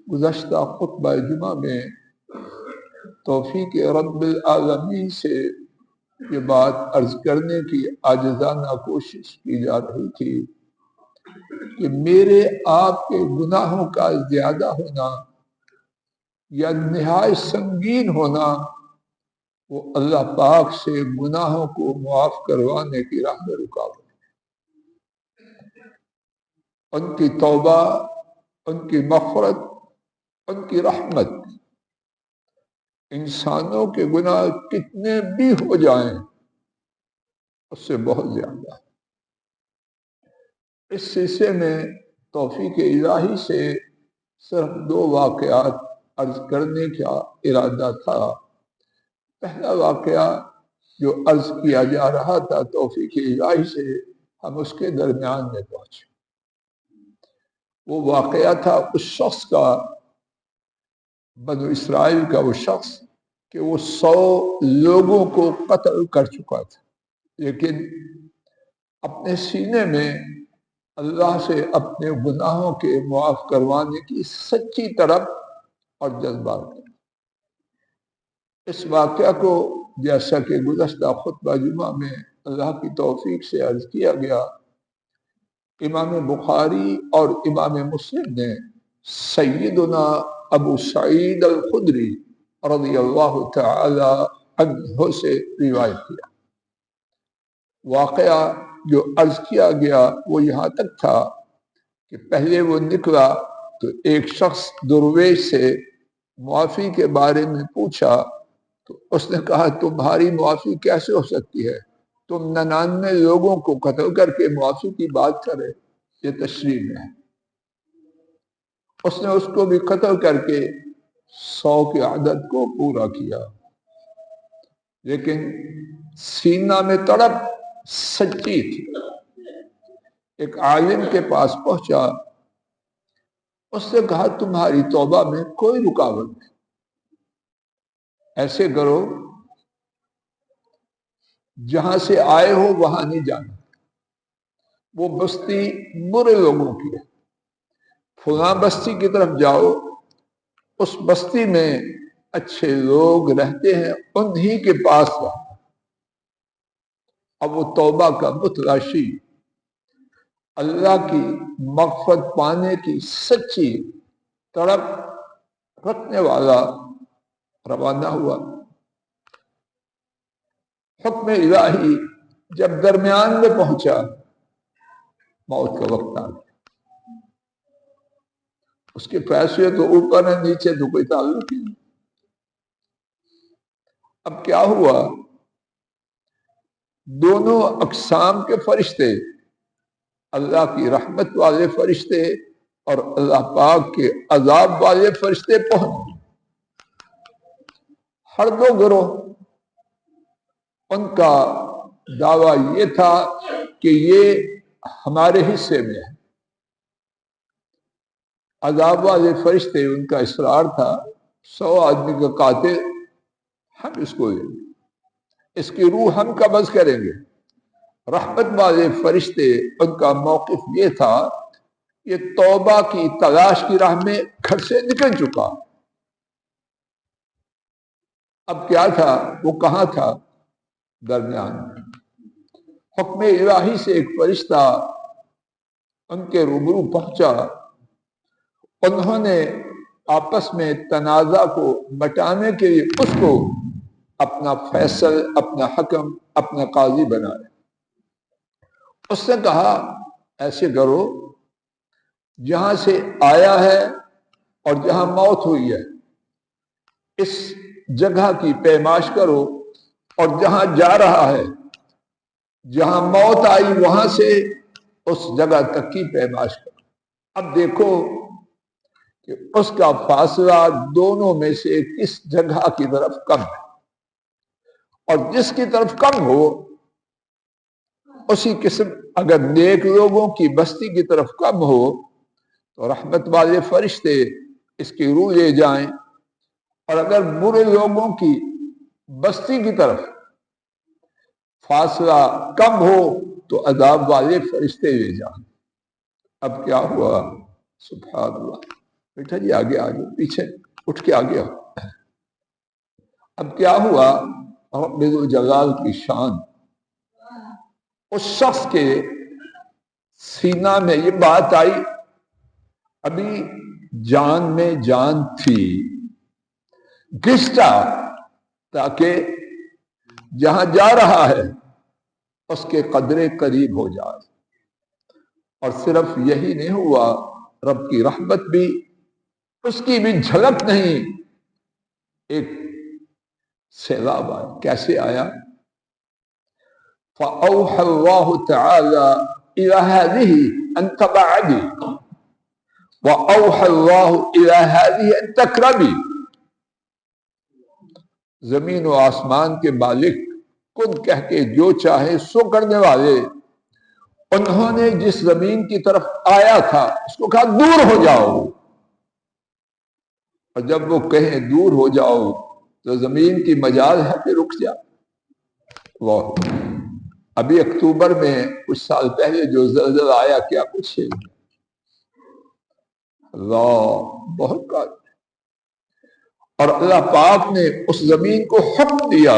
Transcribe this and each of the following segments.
گزشتہ خطبہ جمعہ میں توفیق رب العالمین سے یہ بات عرض کرنے کی عاجزانہ کوشش کی جا رہی تھی کہ میرے آپ کے گناہوں کا زیادہ ہونا یا نہایت سنگین ہونا وہ اللہ پاک سے گناہوں کو معاف کروانے کی راہ میں رکاوٹ ہے۔ ان کی توبہ، ان کی مغفرت، ان کی رحمت انسانوں کے گناہ کتنے بھی ہو جائیں اس سے بہت زیادہ ہے۔ اس سلسلے میں توفیق الہی سے صرف 2 واقعات عرض کرنے کا ارادہ تھا۔ پہلا واقعہ جو عرض کیا جا رہا تھا توفیق الہی سے، ہم اس کے درمیان میں پہنچے۔ وہ واقعہ تھا اس شخص کا، بنو اسرائیل کا وہ شخص کہ وہ 100 لوگوں کو قتل کر چکا تھا، لیکن اپنے سینے میں اللہ سے اپنے گناہوں کے معاف کروانے کی سچی طلب اور جذبہ تھا۔ اس واقعہ کو جیسا کہ گزشتہ خطبہ جمعہ میں اللہ کی توفیق سے عرض کیا گیا، امام بخاری اور امام مسلم نے سیدنا ابو سعید الخدری رضی اللہ تعالی عنہ سے روایت کیا۔ واقعہ جو عرض کیا گیا وہ یہاں تک تھا کہ پہلے وہ نکلا تو ایک شخص درویش سے معافی کے بارے میں پوچھا تو اس نے کہا تمہاری معافی کیسے ہو سکتی ہے؟ تم 99 لوگوں کو قتل کر کے معافی کی بات کرے، یہ تشریح میں ہے۔ اس نے اس کو بھی قتل کر کے 100 کے عدد کو پورا کیا، لیکن سینہ میں تڑپ سچی تھی۔ ایک عالم کے پاس پہنچا، اس نے کہا تمہاری توبہ میں کوئی رکاوٹ نہیں، ایسے کرو جہاں سے آئے ہو وہاں نہیں جانا، وہ بستی برے لوگوں کی ہے، فلاں بستی کی طرف جاؤ، اس بستی میں اچھے لوگ رہتے ہیں، انہی کے پاس جاؤ۔ اب وہ توبہ کا متلاشی، اللہ کی مغفرت پانے کی سچی طلب رکھنے والا روانہ ہوا۔ حکم الہی جب درمیان میں پہنچا، موت کا وقت آ گیا۔ اس کے فیصلے تو اوپر ہے، نیچے تو کوئی تعلق نہیں۔ اب کیا ہوا؟ دونوں اقسام کے فرشتے، اللہ کی رحمت والے فرشتے اور اللہ پاک کے عذاب والے فرشتے پہنچ، ہر 2 گروہ، ان کا دعویٰ یہ تھا کہ یہ ہمارے حصے میں ہے۔ عذاب والے فرشتے، ان کا اصرار تھا 100 آدمی کا قاتل ہم اس کو لیں گے، اس کی روح ہم قبض کریں گے۔ رحمت والے فرشتے، ان کا موقف یہ تھا یہ توبہ کی تلاش کی راہ میں گھر سے نکل چکا۔ اب کیا تھا؟ وہ کہاں تھا؟ درمیان میں۔ حکم الہی سے ایک فرشتہ ان کے روبرو پہنچا، انہوں نے آپس میں تنازع کو مٹانے کے لیے اس کو اپنا فیصل، اپنا حکم، اپنا قاضی بنایا۔ اس نے کہا ایسے کرو، جہاں سے آیا ہے اور جہاں موت ہوئی ہے اس جگہ کی پیمائش کرو، اور جہاں جا رہا ہے، جہاں موت آئی وہاں سے اس جگہ تک کی پیمائش کرو۔ اب دیکھو کہ اس کا فاصلہ دونوں میں سے کس جگہ کی طرف کم ہے، اور جس کی طرف کم ہو اسی قسم، اگر نیک لوگوں کی بستی کی طرف کم ہو تو رحمت والے فرشتے اس کی روح لے جائیں، اور اگر برے لوگوں کی بستی کی طرف فاصلہ کم ہو تو عذاب والے فرشتے لے جائیں۔ اب کیا ہوا؟ سبحان اللہ، بیٹا جی آگے آ جاؤ، پیچھے اٹھ کے آگے آؤ۔ اب کیا ہوا، رب ذو جلال کی شان، اس شخص کے سینہ میں یہ بات آئی، ابھی جان میں جان تھی، گھسٹا تاکہ جہاں جا رہا ہے اس کے قدرے قریب ہو جائے۔ اور صرف یہی نہیں ہوا، رب کی رحمت بھی، اس کی بھی جھلک نہیں، ایک سیلاب آیا۔ کیسے آیا؟ فَأَوْحَى اللَّهُ تَعَالَى إِلَى هَذِهِ أَن تَبَعَدِي وَأَوْحَى اللَّهُ إِلَى هَذِهِ أَن تَقْرَبِي۔ زمین و آسمان کے مالک، کن کہہ کے جو چاہے سو کرنے والے، انہوں نے جس زمین کی طرف آیا تھا اس کو کہا دور ہو جاؤ، اور جب وہ کہیں دور ہو جاؤ تو زمین کی مجال ہے کہ رک جا۔ اللہ، ابھی اکتوبر میں کچھ سال پہلے جو زلزلہ آیا، کیا کچھ ہے، اللہ بہت کار۔ اور اللہ پاک نے اس زمین کو حکم دیا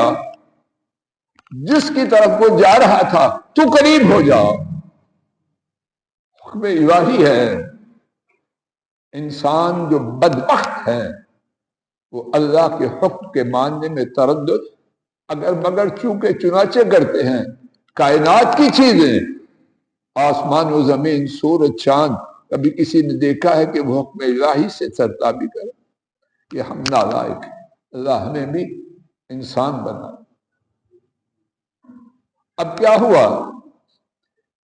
جس کی طرف وہ جا رہا تھا تو قریب ہو جا۔ حکم الہی ہے۔ انسان جو بدبخت ہے وہ اللہ کے حکم کے ماننے میں تردد، اگر مگر چونکہ چنانچہ کرتے ہیں۔ کائنات کی چیزیں، آسمان و زمین، سورج، چاند، کبھی کسی نے دیکھا ہے کہ وہ حکم الہی سے سرتابی کرے؟ کہ ہم نالائق ہیں، اللہ ہمیں بھی انسان بنا۔ اب کیا ہوا،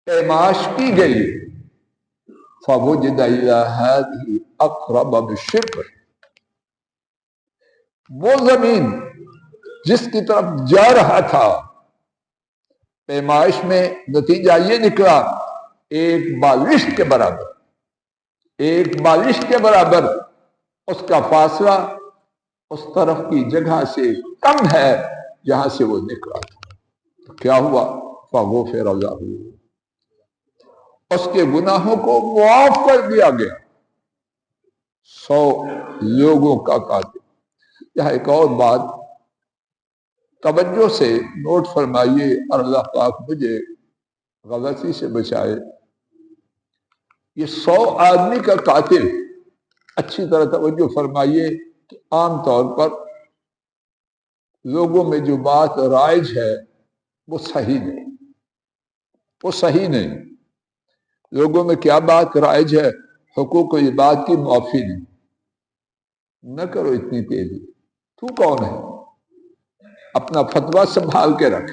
پیمائش کی گئی، فَوُجِدَ إِلَى هَذِهِ أَقْرَبَ بِالشِّبْرِ۔ وہ زمین جس کی طرف جا رہا تھا، پیمائش میں نتیجہ یہ نکلا، ایک بالشت کے برابر، ایک بالشت کے برابر اس کا فاصلہ اس طرف کی جگہ سے کم ہے جہاں سے وہ نکلا تھا۔ تو کیا ہوا، فَغُفِرَ لَهُ، اس کے گناہوں کو معاف کر دیا گیا۔ 100 لوگوں کا قاتل۔ یہاں ایک اور بات توجہ سے نوٹ فرمائیے، اور اللہ پاک مجھے غلطی سے بچائے۔ یہ 100 آدمی کا قاتل، اچھی طرح توجہ فرمائیے کہ عام طور پر لوگوں میں جو بات رائج ہے وہ صحیح نہیں، وہ صحیح نہیں۔ لوگوں میں کیا بات رائج ہے؟ حقوق العباد کی معافی نہیں۔ نہ کرو اتنی تیزی، تو کون ہے؟ اپنا فتویٰ سنبھال کے رکھ۔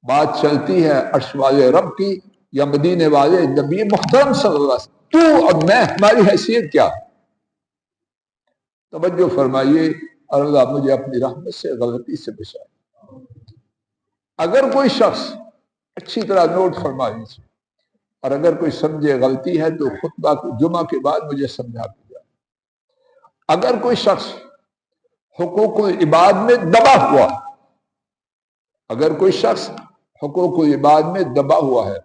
بات چلتی ہے عرش والے رب کی یا مدینے والے نبی محترم صلی اللہ علیہ وسلم، تو اور میں، ہماری حیثیت کیا؟ توجہ فرمائیے، اور اللہ مجھے اپنی رحمت سے غلطی سے بچائے۔ اگر کوئی شخص، اچھی طرح نوٹ فرما لیجیے، اور اگر کوئی سمجھے غلطی ہے تو خطبہ جمعہ کے بعد مجھے سمجھا دیا۔ اگر کوئی شخص حقوق العباد میں دبا ہوا، اگر کوئی شخص حقوق العباد میں دبا ہوا ہے،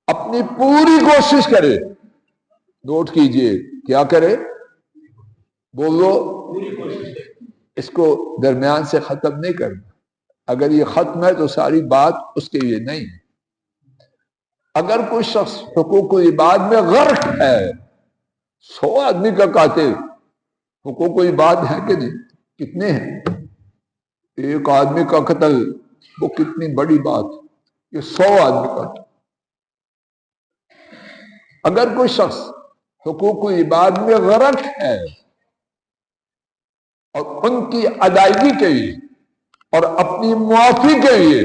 اپنی پوری کوشش کرے، نوٹ کیجئے، کیا کرے؟ بولو، اس کو درمیان سے ختم نہیں کرنا۔ اگر یہ ختم ہے تو ساری بات اس کے لیے نہیں ہے۔ اگر کوئی شخص حقوق العباد میں غرق ہے، 100 آدمی کا قاتل، حقوق العباد ہے کہ نہیں؟ کتنے ہیں؟ ایک آدمی کا قتل، وہ کتنی بڑی بات، یہ 100 آدمی کا۔ اگر کوئی شخص حقوق العباد میں غرق ہے اور ان کی ادائیگی کے لیے اور اپنی معافی کے لیے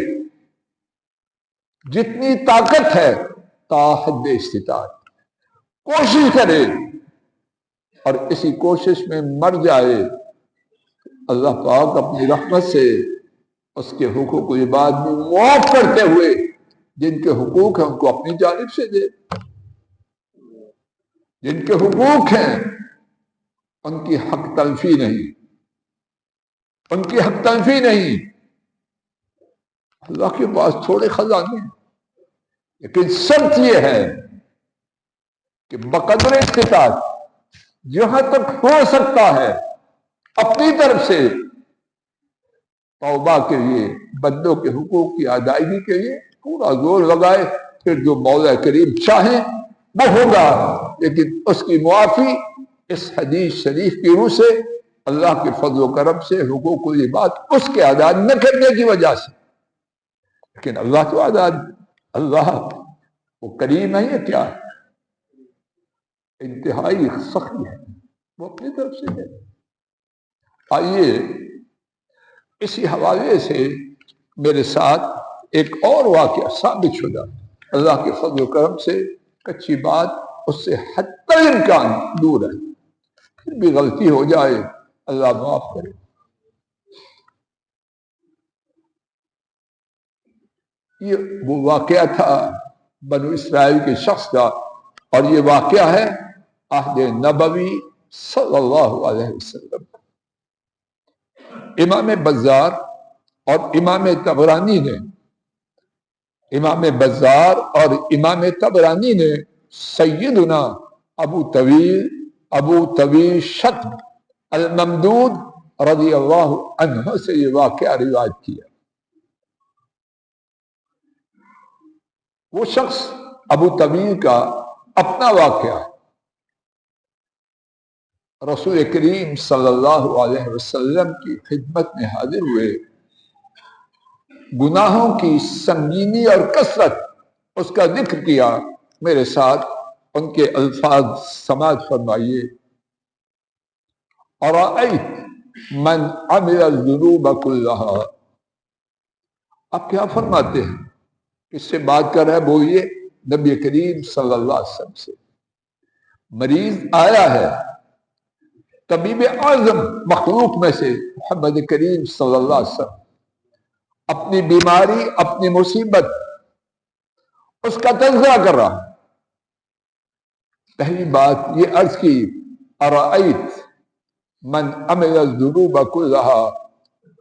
جتنی طاقت ہے تا حد استطاعت کوشش کرے، اور اسی کوشش میں مر جائے، اللہ پاک اپنی رحمت سے اس کے حقوق العباد میں معاف کرتے ہوئے جن کے حقوق ہیں ان کو اپنی جانب سے دے، جن کے حقوق ہیں ان کی حق تلفی نہیں، ان کی حق تلفی نہیں۔ اللہ کے پاس تھوڑے خزانے ہیں، لیکن شرط یہ ہے کہ بقدر استطاعت جہاں تک ہو سکتا ہے اپنی طرف سے توبہ کے لیے، بندوں کے حقوق کی ادائیگی کے لیے پورا زور لگائے، پھر جو مولا کریم چاہیں وہ ہوگا، لیکن اس کی معافی اس حدیث شریف کی روح سے، اللہ کے فضل و کرم سے، حقوق العباد اس کے ادا نہ کرنے کی وجہ سے۔ لیکن اللہ تو ادا، اللہ وہ کریم ہے، یہ کیا ہے؟ انتہائی سخی ہے، وہ اپنی طرف سے ہے۔ آئیے اسی حوالے سے میرے ساتھ ایک اور واقعہ ثابت شدہ، اللہ کے فضل و کرم سے کچی بات اس سے حتی الامکان دور ہے، پھر بھی غلطی ہو جائے اللہ معاف کرے۔ یہ وہ واقعہ تھا بنو اسرائیل کے شخص کا، اور یہ واقعہ ہے عہد نبوی صلی اللہ علیہ وسلم۔ امام بزار اور امام طبرانی نے، امام بزار اور امام طبرانی نے سیدنا ابو طویل شتم الممدود رضی اللہ عنہ سے یہ واقعہ روایت کیا۔ وہ شخص ابو طویل کا اپنا واقعہ ہے۔ رسول کریم صلی اللہ علیہ وسلم کی خدمت میں حاضر ہوئے، گناہوں کی سنگینی اور کثرت اس کا ذکر کیا۔ میرے ساتھ ان کے الفاظ سماعت فرمائیے۔ ارأیت من عمل الذنوب کلہا، آپ کیا فرماتے ہیں؟ کس سے بات کر رہا ہے؟ بولیے، نبی کریم صلی اللہ علیہ وسلم سے۔ مریض آیا ہے، طبیب اعظم مخلوق میں سے محمد کریم صلی اللہ علیہ وسلم اپنی بیماری، اپنی مصیبت، اس کا تذکرہ کر رہا۔ پہلی بات یہ عرض کی، ارأیت من عمل الذنوب کلہا،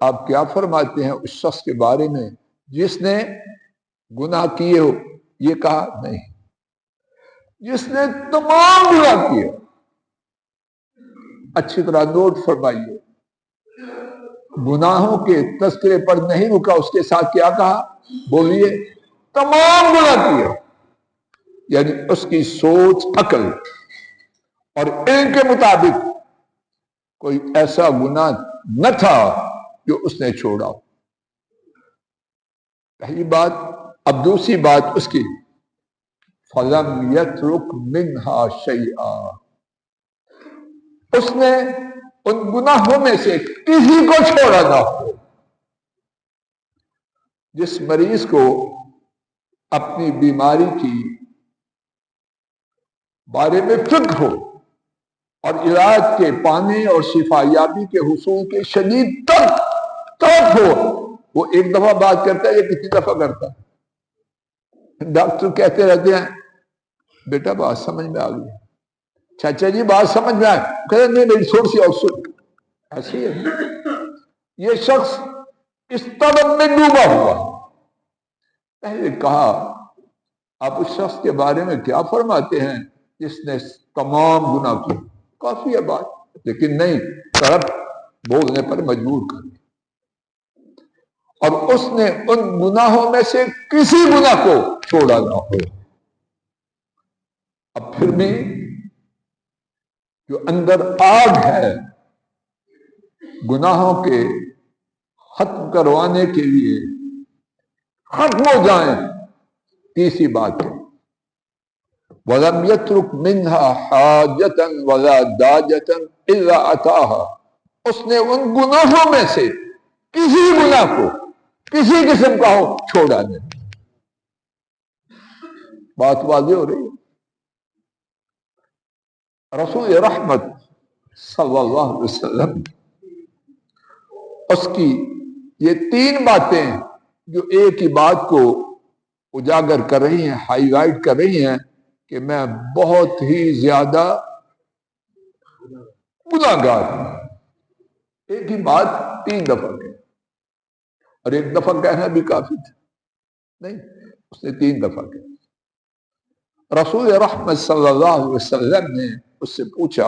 آپ کیا فرماتے ہیں اس شخص کے بارے میں جس نے گناہ کیے ہو؟ یہ کہا نہیں، جس نے تمام گناہ کیے۔ اچھی طرح نوٹ فرمائیے، گناہوں کے تذکرے پر نہیں رکا، اس کے ساتھ کیا کہا؟ بولیے، تمام گناہ کیے۔ یعنی اس کی سوچ، عقل اور علم کے مطابق کوئی ایسا گناہ نہ تھا جو اس نے چھوڑا۔ پہلی بات۔ اب دوسری بات اس کی، فَلَمْ يَتْرُكْ مِنْهَا شَيْئًا، اس نے ان گناہوں میں سے کسی کو چھوڑا نہ ہو۔ جس مریض کو اپنی بیماری کی بارے میں فکر ہو اور علاج کے پانے اور شفا یابی کے حصول کے شدید طرف ہو، وہ ایک دفعہ بات کرتا ہے یا کتنی دفعہ کرتا ہے؟ ڈاکٹر کہتے رہتے ہیں بیٹا بات سمجھ میں آ گئی، چاچا جی بات سمجھ میں آئے، کہتے نہیں میری تھوڑی سی اور سن۔ ایسی ہے یہ شخص اس طلب میں ڈوبا ہوا۔ پہلے کہا آپ اس شخص کے بارے میں کیا فرماتے ہیں جس نے تمام گناہ کیے؟ کافی ہے بات، لیکن نہیں، طرف بولنے پر مجبور کر دیا۔ اور اس نے ان گناہوں میں سے کسی گناہ کو چھوڑا نہ ہو۔ اب پھر بھی جو اندر آگ ہے گناہوں کے ختم کروانے کے لیے ختم ہو جائیں، تیسری بات ہے وَلَمْ يَتْرُكْ مِنْهَا حَاجَةً وَلَا دَاجَةً إِلَّا أَتَاهَا، اس نے ان گناہوں میں سے کسی گناہ کو کسی قسم کا ہو چھوڑا نہیں۔ بات واضح ہو رہی ہے۔ رسول رحمت صلی اللہ علیہ وسلم اس کی یہ تین باتیں جو ایک ہی بات کو اجاگر کر رہی ہیں، ہائی لائٹ کر رہی ہیں کہ میں بہت ہی زیادہ گناہ گار ہوں۔ ایک ہی بات تین دفعہ کہی، اور ایک دفعہ کہنا بھی کافی تھا نہیں، اس نے تین دفعہ کہا۔ رسول رحمت صلی اللہ علیہ وسلم نے اس سے پوچھا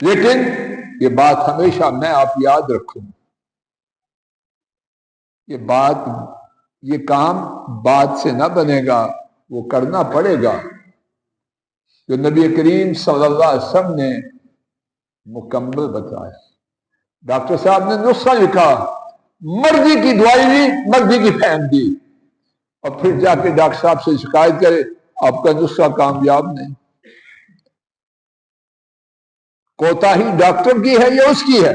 لیکن یہ بات ہمیشہ میں آپ یاد رکھوں، یہ کام بات سے نہ بنے گا، وہ کرنا پڑے گا جو نبی کریم صلی اللہ علیہ وسلم نے مکمل بتایا۔ ڈاکٹر صاحب نے نسخہ لکھا، مرضی کی دوائی دی، مرضی کی فہم دی، اور پھر جا کے ڈاکٹر صاحب سے شکایت کرے آپ کا نسخہ کامیاب نہیں۔ کوتاہی ڈاکٹر کی ہے یا اس کی ہے؟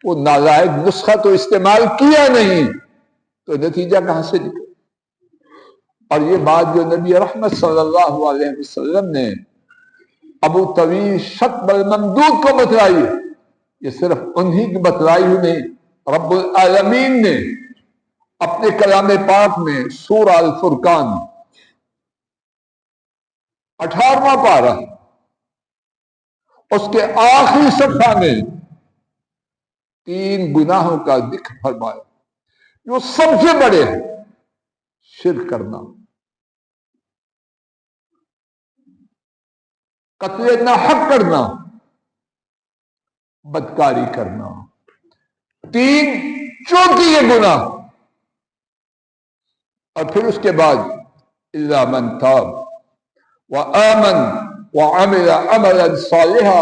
وہ نالائق نسخہ تو استعمال کیا نہیں، تو نتیجہ کہاں سے نکلا؟ اور یہ بات جو نبی رحمت صلی اللہ علیہ وسلم نے ابو طویل شتب الممدود کو بتلائی ہے، یہ صرف انہی کی بتلائی ہوئی نہیں، رب العالمین نے اپنے کلام پاک میں سورہ الفرقان 18واں پارہ اس کے آخری صفحہ میں 3 گناہوں کا ذکر فرمایا جو سب سے بڑے ہیں: شرک کرنا، قتل ناحق کرنا، بدکاری کرنا، 3 چوٹی یہ گناہ، اور پھر اس کے بعد الا من تاب وآمن وعمل عملا صالحا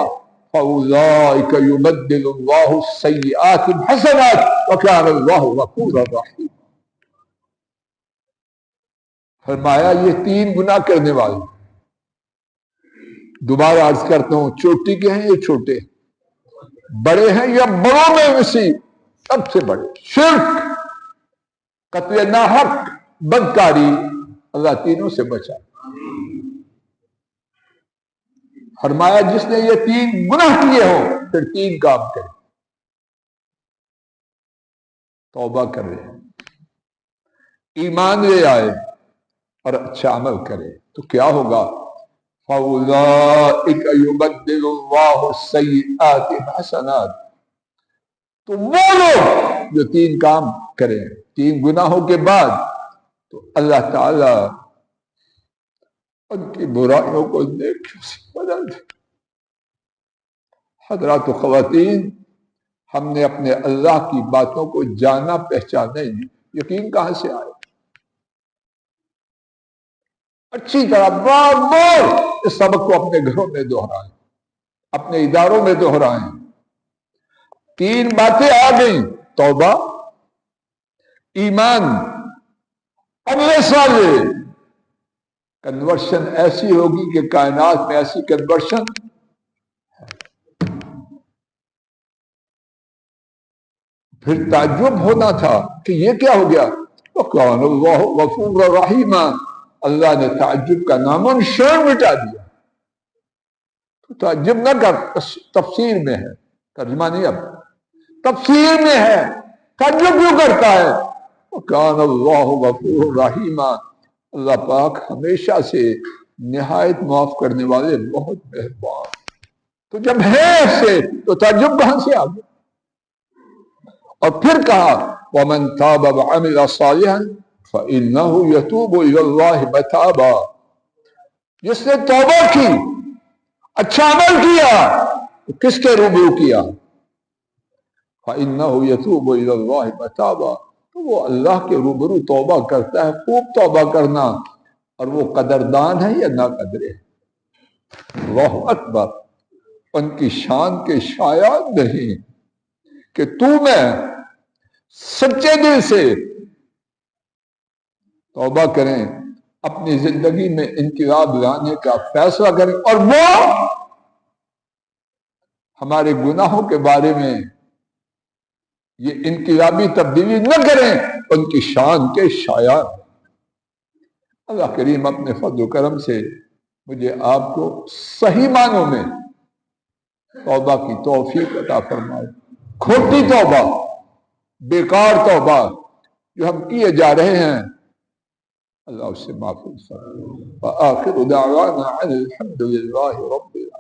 فاولئک یبدل اللہ السیئات حسنات وکان اللہ غفورا رحیما۔ فرمایا یہ 3 گناہ کرنے والے، دوبارہ عرض کرتا ہوں، چوٹی کے ہیں یہ چھوٹے، بڑے ہیں یا بڑوں میں وسیع، سب سے بڑے: شرک، قتل ناحق، بدکاری، اللہ تینوں سے بچا۔ فرمایا جس نے یہ 3 گناہ کیے ہوں پھر 3 کام کرے: توبہ کرے، ایمان لے آئے اور اچھا عمل کرے، تو کیا ہوگا؟ فَأُولَٰئِكَ يُبَدِّلُ اللَّهُ السَّيِّئَاتِ حَسَنَاتٍ، تو وہ لوگ جو 3 کام کریں 3 گناہوں کے بعد، تو اللہ تعالی ان کی برائیوں کو نیکیوں سے بدل دے۔ حضرات و خواتین، ہم نے اپنے اللہ کی باتوں کو جانا پہچانا ہی نہیں، یقین کہاں سے آئے؟ اچھی طرح بار بار اس سبق کو اپنے گھروں میں دہرائیں، اپنے اداروں میں دہرائیں۔ 3 باتیں آ گئیں: توبہ، ایمان، عمل صالح۔ کنورشن ایسی ہوگی کہ کائنات میں ایسی کنورشن پھر تعجب ہونا تھا کہ یہ کیا ہو گیا؟ وَكَانَ اللَّهُ غَفُورًا رَحِيمًا، اللہ نے تعجب کا نام و نشان مٹا دیا۔ تو تعجب نہ کر، تفسیر میں ہے، ترجمہ نہیں، اب تفسیر میں ہے، تعجب کیوں کرتا ہے؟ وَكَانَ اللَّهُ غَفُورًا رَحِيمًا، اللہ پاک ہمیشہ سے نہایت معاف کرنے والے، بہت مہربان۔ تو جب ہے ایسے تو تعجب کہاں سے آ گیا؟ اور پھر کہا وَمَن تَابَ وَعَمِلَ صَالِحًا فَإِنَّهُ يَتُوبُ إِلَى اللَّهِ مَتَابًا، جس نے توبہ کی، اچھا عمل کیا، تو کس کے روبرو کیا؟ فَإِنَّهُ يَتُوبُ إِلَى اللَّهِ مَتَابًا، تو وہ اللہ کے روبرو توبہ کرتا ہے۔ خوب توبہ کرنا، اور وہ قدردان ہے یا ناقدر ہے؟ اللہ اکبر۔ ان کی شان کے شایان نہیں کہ تو میں سچے دل سے توبہ کریں، اپنی زندگی میں انقلاب لانے کا فیصلہ کریں، اور وہ ہمارے گناہوں کے بارے میں یہ انقلابی تبدیلی نہ کریں، ان کی شان کے شایان۔ اللہ کریم اپنے فضل و کرم سے مجھے آپ کو صحیح معنوں میں توبہ کی توفیق عطا فرمائے۔ کھوٹی توبہ، بیکار توبہ جو ہم کیے جا رہے ہیں، اللہ اس سے محفوظ فرمائے۔ وآخر دعوانا ان الحمد للہ رب العالمین۔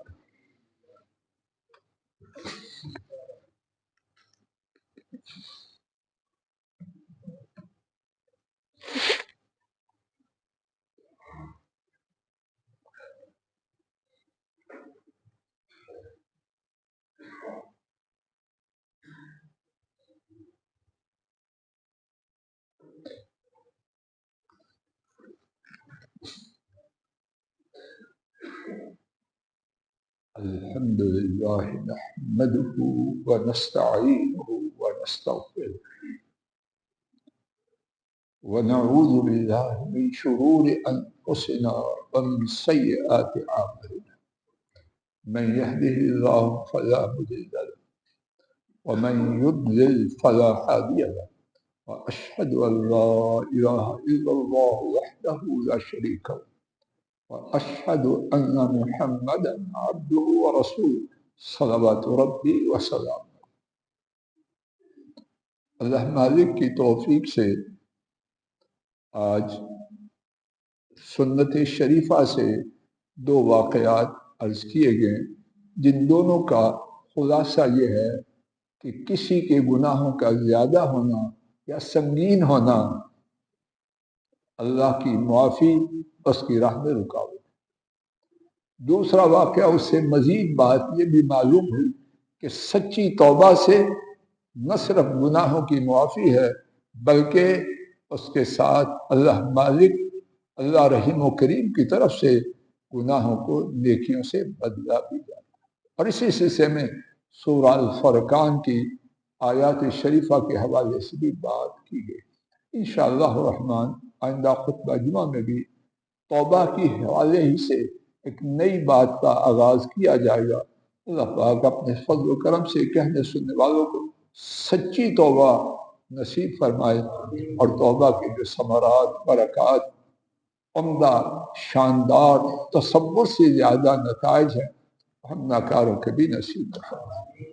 الحمد لله نحمده ونستعينه ونستغفره ونعوذ بالله من شرور أنفسنا ومن سيئات أعمالنا من يهده الله فلا مضل له ومن يضلل فلا هادي له وأشهد أن لا إله إلا الله وحده لا شريك له وأشهد أن محمدا عبده ورسوله صلوات ربي وسلامه. اللہ مالک کی توفیق سے آج سنت شریفہ سے دو واقعات عرض کیے گئے، جن دونوں کا خلاصہ یہ ہے کہ کسی کے گناہوں کا زیادہ ہونا یا سنگین ہونا اللہ کی معافی اس کی راہ میں رکاوٹ۔ دوسرا واقعہ اس سے مزید بات یہ بھی معلوم ہوئی کہ سچی توبہ سے نہ صرف گناہوں کی معافی ہے بلکہ اس کے ساتھ اللہ مالک، اللہ رحیم و کریم کی طرف سے گناہوں کو نیکیوں سے بدلا بھی جاتا ہے۔ اور اسی سلسلے میں سورہ الفرقان کی آیات شریفہ کے حوالے سے بھی بات کی گئی۔ انشاءاللہ الرحمن آئندہ خطبہ جمعہ میں بھی توبہ کی حوالے ہی سے ایک نئی بات کا آغاز کیا جائے گا۔ اللہ پاک اپنے فضل و کرم سے کہنے سننے والوں کو سچی توبہ نصیب فرمائے، اور توبہ کے جو ثمرات، برکات، عمدہ شاندار تصور سے زیادہ نتائج ہیں، ہم ناکاروں کے بھی نصیب فرمائے۔